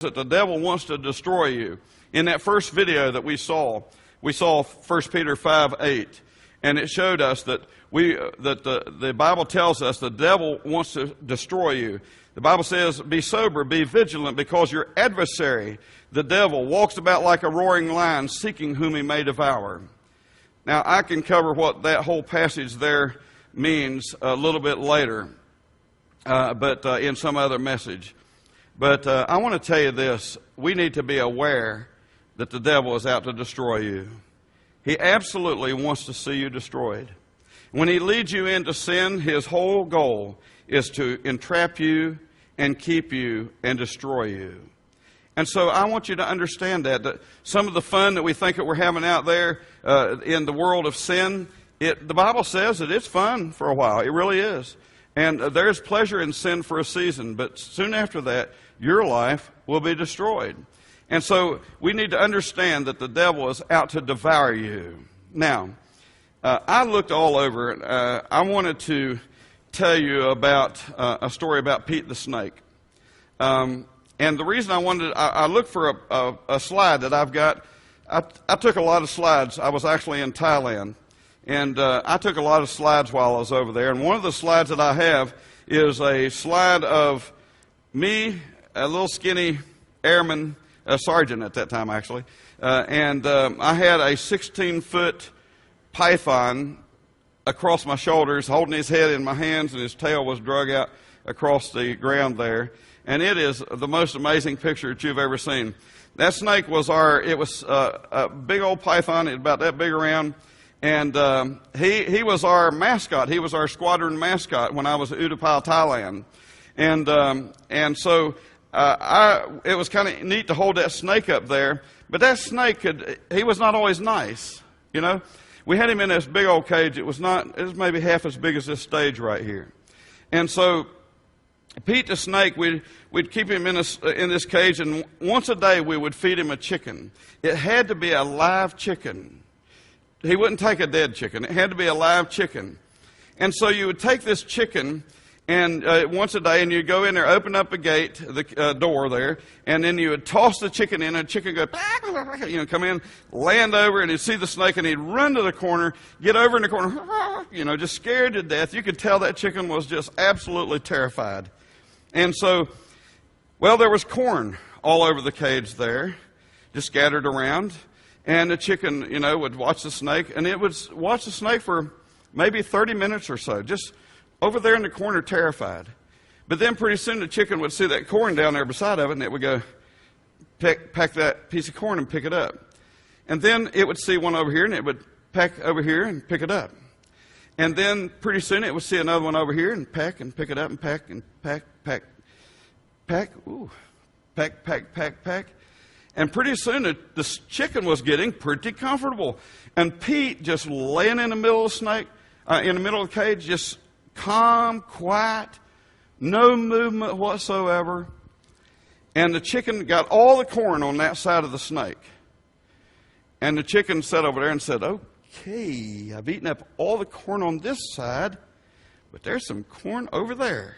that the devil wants to destroy you. In that first video that we saw 1 Peter 5:8, and it showed us that the Bible tells us the devil wants to destroy you. The Bible says, be sober, be vigilant, because your adversary, the devil, walks about like a roaring lion, seeking whom he may devour. Now, I can cover what that whole passage there means a little bit later, but in some other message. But I want to tell you this. We need to be aware that the devil is out to destroy you. He absolutely wants to see you destroyed. When he leads you into sin, his whole goal is to entrap you and keep you and destroy you. And so I want you to understand that some of the fun that we think that we're having out there in the world of sin, the Bible says that it's fun for a while. It really is. And there's pleasure in sin for a season, but soon after that, your life will be destroyed. And so we need to understand that the devil is out to devour you. Now, I looked all over. I wanted to tell you about a story about Pete the snake. And the reason I looked for a slide that I've got. I took a lot of slides. I was actually in Thailand. And I took a lot of slides while I was over there. And one of the slides that I have is a slide of me, a little skinny airman, a sergeant at that time, actually. And I had a 16-foot python across my shoulders, holding his head in my hands, and his tail was drug out across the ground there. And it is the most amazing picture that you've ever seen. That snake was a big old python, about that big around. And he was our mascot. He was our squadron mascot when I was at Utapao, Thailand. And so it was kind of neat to hold that snake up there. But that snake he was not always nice, you know. We had him in this big old cage. It was maybe half as big as this stage right here. And so Pete the snake, we'd keep him in this cage, and once a day we would feed him a chicken. It had to be a live chicken. He wouldn't take a dead chicken. It had to be a live chicken. And so you would take this chicken and once a day, and you'd go in there, open up a gate, the door there, and then you would toss the chicken in, and the chicken would go, come in, land over, and he'd see the snake, and he'd run to the corner, get over in the corner, just scared to death. You could tell that chicken was just absolutely terrified. And so, well, there was corn all over the cage there, just scattered around. And the chicken, would watch the snake, and it would watch the snake for maybe 30 minutes or so, just over there in the corner, terrified. But then pretty soon the chicken would see that corn down there beside of it, and it would go pack that piece of corn and pick it up. And then it would see one over here, and it would pack over here and pick it up. And then pretty soon it would see another one over here and pack and pick it up and pack and pack. Ooh, pack. And pretty soon the chicken was getting pretty comfortable. And Pete just laying in the middle of the snake, in the middle of the cage, just calm, quiet, no movement whatsoever. And the chicken got all the corn on that side of the snake. And the chicken sat over there and said, okay, I've eaten up all the corn on this side, but there's some corn over there.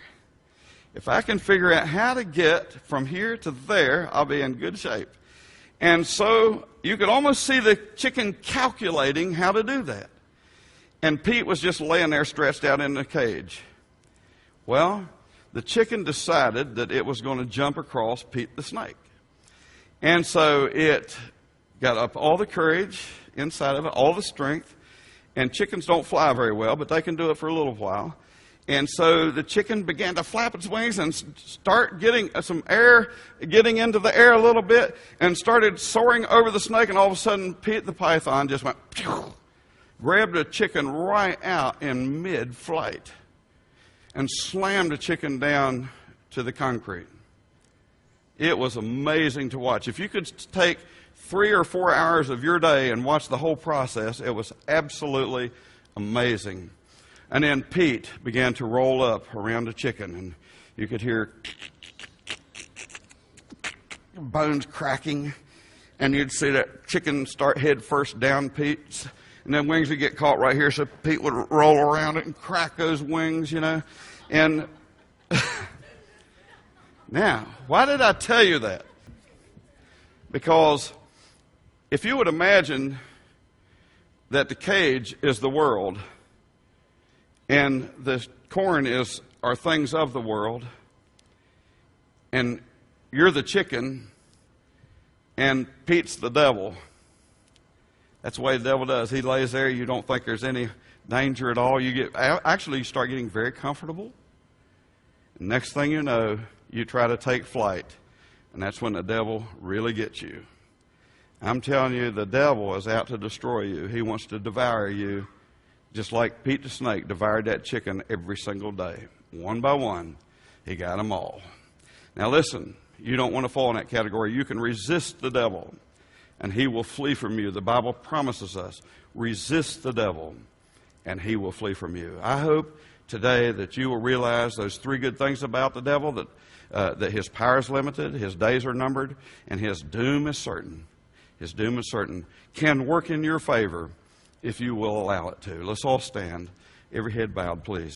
If I can figure out how to get from here to there, I'll be in good shape. And so you could almost see the chicken calculating how to do that. And Pete was just laying there stretched out in the cage. Well, the chicken decided that it was going to jump across Pete the snake. And so it got up all the courage inside of it, all the strength. And chickens don't fly very well, but they can do it for a little while. And so the chicken began to flap its wings and start getting some air, getting into the air a little bit, and started soaring over the snake. And all of a sudden, Pete the python just went, pew, grabbed the chicken right out in mid-flight and slammed the chicken down to the concrete. It was amazing to watch. If you could take 3 or 4 hours of your day and watch the whole process, it was absolutely amazing. And then Pete began to roll up around the chicken, and you could hear bones cracking, and you'd see that chicken start head first down Pete's, and then wings would get caught right here, so Pete would roll around it and crack those wings, And now, why did I tell you that? Because if you would imagine that the cage is the world and the corn are things of the world, and you're the chicken and Pete's the devil. That's the way the devil does. He lays there. You don't think there's any danger at all. You start getting very comfortable. Next thing you know, you try to take flight, and that's when the devil really gets you. I'm telling you, the devil is out to destroy you. He wants to devour you, just like Pete the snake devoured that chicken every single day. One by one, he got them all. Now listen, you don't want to fall in that category. You can resist the devil, and he will flee from you. The Bible promises us, resist the devil, and he will flee from you. I hope today that you will realize those three good things about the devil, that his power is limited, his days are numbered, and his doom is certain. His doom is certain. Can work in your favor if you will allow it to. Let's all stand, every head bowed, please.